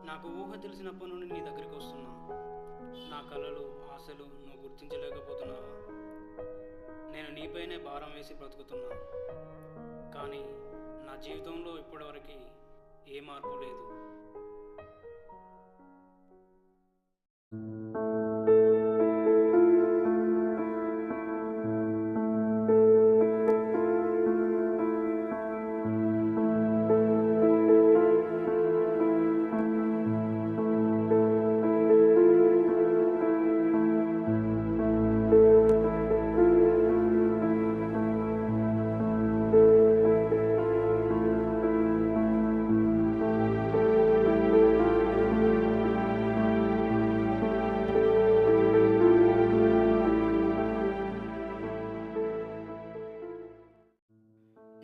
నాకు ఊహ తెలిసినప్పటి నుండి నీ దగ్గరికి వస్తున్నా. నా కలలు, ఆశలు నువ్వు గుర్తించలేకపోతున్నావా? నేను నీపైనే భారం వేసి బ్రతుకుతున్నా, కానీ నా జీవితంలో ఇప్పటివరకు ఏ మార్పు లేదు.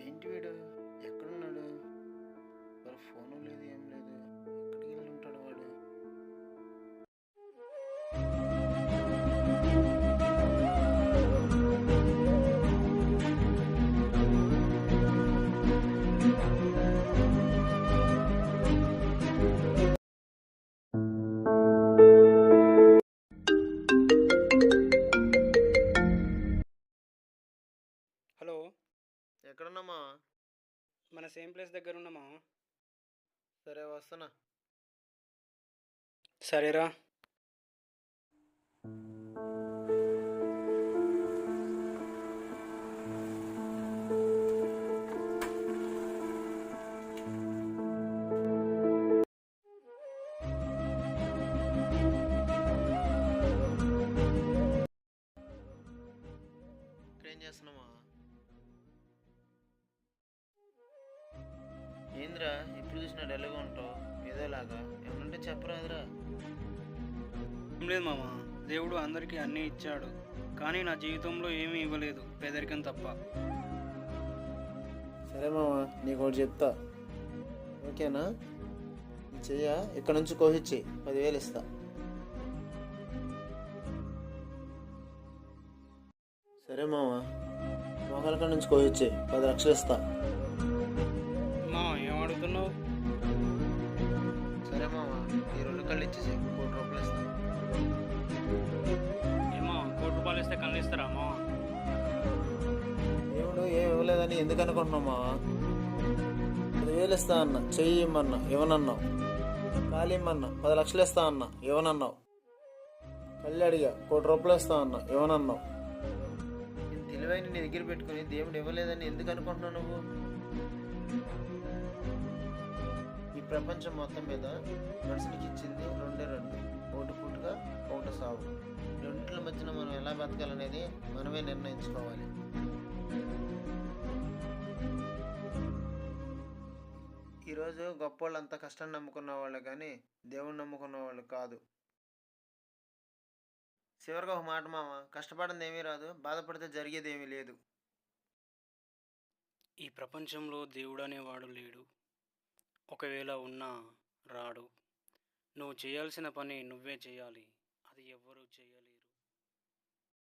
ఏంటి వీడు? ఎక్కడున్నాడు? మరి ఫోను లేదు, ఏం లేదు. ఎక్కడికి వెళ్ళి ఉంటాడు వాడు? హలో, ఎక్కడున్నామా? మన సేమ్ ప్లేస్ దగ్గర ఉన్నామా? సరే, వస్తున్నా. సరేరా. ఏం చేస్తున్నామా? ఏంద్రా ఇప్పుడు చూసినా డల్గా ఉంటావు? ఏదోలాగా ఏమన్నంటే చెప్పరాదురా. ఏం లేదు మామ, దేవుడు అందరికీ అన్నీ ఇచ్చాడు, కానీ నా జీవితంలో ఏమీ ఇవ్వలేదు, పేదరికం తప్ప. సరే మామ, నీకు ఒకటి చెప్తా, ఓకేనా? చెయ్య ఇక్కడ నుంచి కోహిచ్చి 10,000 ఇస్తా. సరే మామ, మోకాల నుంచి కోహిచ్చి 10 లక్షలు ఇస్తా. మా ఏం అడుగుతున్నావు? సరే మామ, ఈ 2 కళ్ళు ఇచ్చేసి 1 కోటి రూపాయలు ఇస్తా. ఏమో, ₹1,00,00,000 ఇస్తే కళ్ళు ఇస్తారా అమ్మా? దేవుడు ఏం ఇవ్వలేదని ఎందుకు అనుకుంటున్నావు మామ? 10,000 ఇస్తా అన్న, చెయ్యి ఇమ్మన్నా ఇవ్వనన్నావు. కాలు ఇమ్మన్నా 10 లక్షలు ఇస్తా అన్న, ఇవ్వనన్నావు. కళ్ళు అడిగా 1 కోటి రూపాయలు ఇస్తా అన్న, ఇవ్వనన్నావు. నేను తెలివైన నీ దగ్గర పెట్టుకుని దేవుడు ఇవ్వలేదని ఎందుకు అనుకుంటున్నావు నువ్వు? ఈ ప్రపంచం మొత్తం మీద మనిషికి ఇచ్చింది 2, ఒకటి పుట్టుక, ఒకటి సాగు. రెండింటిల మధ్యన మనం ఎలా బతకాలనేది మనమే నిర్ణయించుకోవాలి. ఈరోజు గొప్ప వాళ్ళంతా కష్టాన్ని నమ్ముకున్న వాళ్ళు కానీ దేవుణ్ణి నమ్ముకున్న వాళ్ళు కాదు. చివరిగా ఒక మాట మామ, కష్టపడింది ఏమీ రాదు, బాధపడితే జరిగేది ఏమీ లేదు. ఈ ప్రపంచంలో దేవుడు అనేవాడు లేడు, ఒకవేళ ఉన్నా రాడు. నువ్వు చేయాల్సిన పని నువ్వే చేయాలి, అది ఎవ్వరూ చేయలేరు.